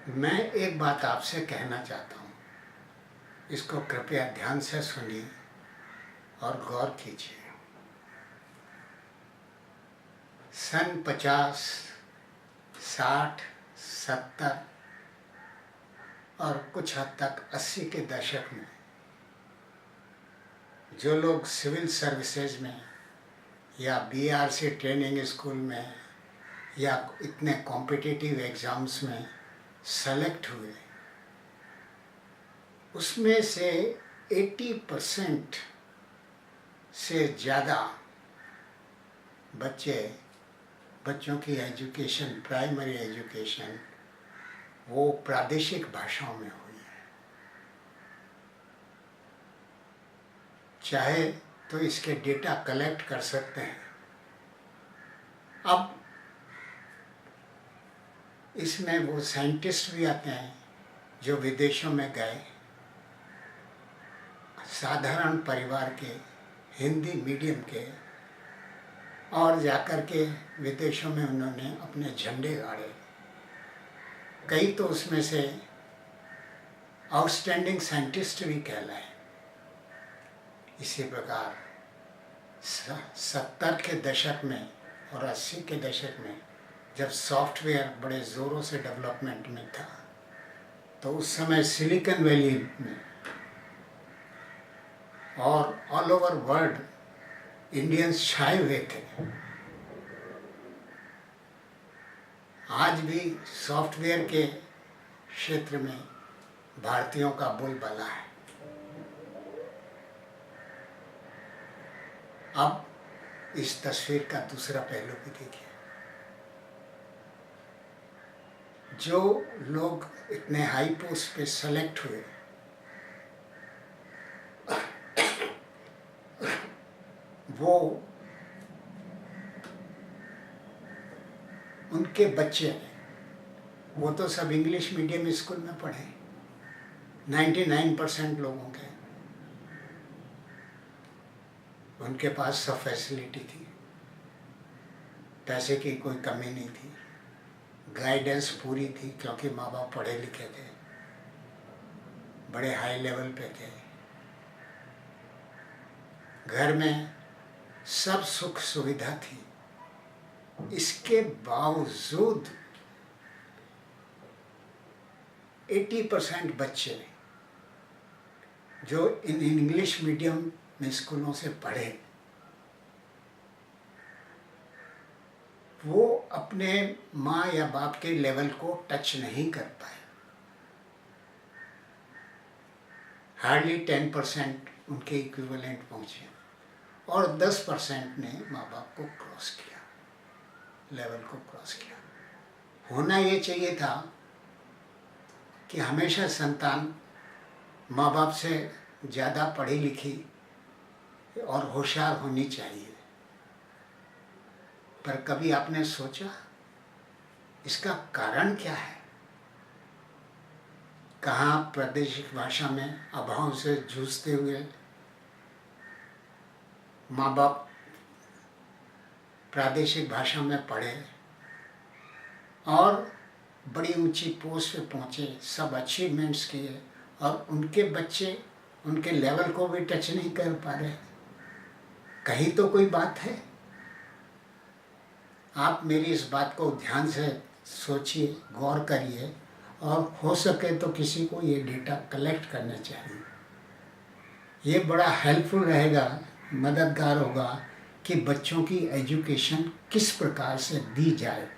मैं एक बात आपसे कहना चाहता हूँ, इसको कृपया ध्यान से सुनिए और गौर कीजिए। सन 50, 60, 70 और कुछ हद तक 80 के दशक में जो लोग सिविल सर्विसेज में या बीआरसी ट्रेनिंग स्कूल में या इतने कॉम्पिटिटिव एग्ज़ाम्स में सेलेक्ट हुए, उसमें से 80% से ज़्यादा बच्चों की एजुकेशन, प्राइमरी एजुकेशन, वो प्रादेशिक भाषाओं में हुई है। चाहे तो इसके डेटा कलेक्ट कर सकते हैं। अब इसमें वो साइंटिस्ट भी आते हैं जो विदेशों में गए, साधारण परिवार के, हिंदी मीडियम के, और जाकर के विदेशों में उन्होंने अपने झंडे गाड़े। कई तो उसमें से आउटस्टैंडिंग साइंटिस्ट भी कहलाए। इसी प्रकार 70 के दशक में और 80 के दशक में जब सॉफ्टवेयर बड़े ज़ोरों से डेवलपमेंट में था, तो उस समय सिलिकॉन वैली में और ऑल ओवर वर्ल्ड इंडियंस छाए हुए थे। आज भी सॉफ्टवेयर के क्षेत्र में भारतीयों का बोलबाला है। अब इस तस्वीर का दूसरा पहलू भी देखिए। जो लोग इतने हाई पोस्ट पे सेलेक्ट हुए, वो उनके बच्चे, वो तो सब इंग्लिश मीडियम स्कूल में पढ़े। 99% लोगों के उनके पास सब फैसिलिटी थी, पैसे की कोई कमी नहीं थी, गाइडेंस पूरी थी, क्योंकि माँ बाप पढ़े लिखे थे, बड़े हाई लेवल पे थे, घर में सब सुख सुविधा थी। इसके बावजूद 80% बच्चे जो इन इंग्लिश मीडियम में स्कूलों से पढ़े, वो अपने माँ या बाप के लेवल को टच नहीं कर पाए। हार्डली 10% उनके इक्विवेलेंट पहुँचे और 10% ने माँ बाप को क्रॉस किया, लेवल को क्रॉस किया। होना ये चाहिए था कि हमेशा संतान माँ बाप से ज़्यादा पढ़ी लिखी और होशियार होनी चाहिए। पर कभी आपने सोचा इसका कारण क्या है? कहाँ प्रादेशिक भाषा में अभाव से जूझते हुए माँ बाप प्रादेशिक भाषा में पढ़े और बड़ी ऊंची पोस्ट पे पहुँचे, सब अचीवमेंट्स किए, और उनके बच्चे उनके लेवल को भी टच नहीं कर पा रहे। कहीं तो कोई बात है। आप मेरी इस बात को ध्यान से सोचिए, गौर करिए, और हो सके तो किसी को ये डेटा कलेक्ट करना चाहिए। ये बड़ा हेल्पफुल रहेगा, मददगार होगा कि बच्चों की एजुकेशन किस प्रकार से दी जाए।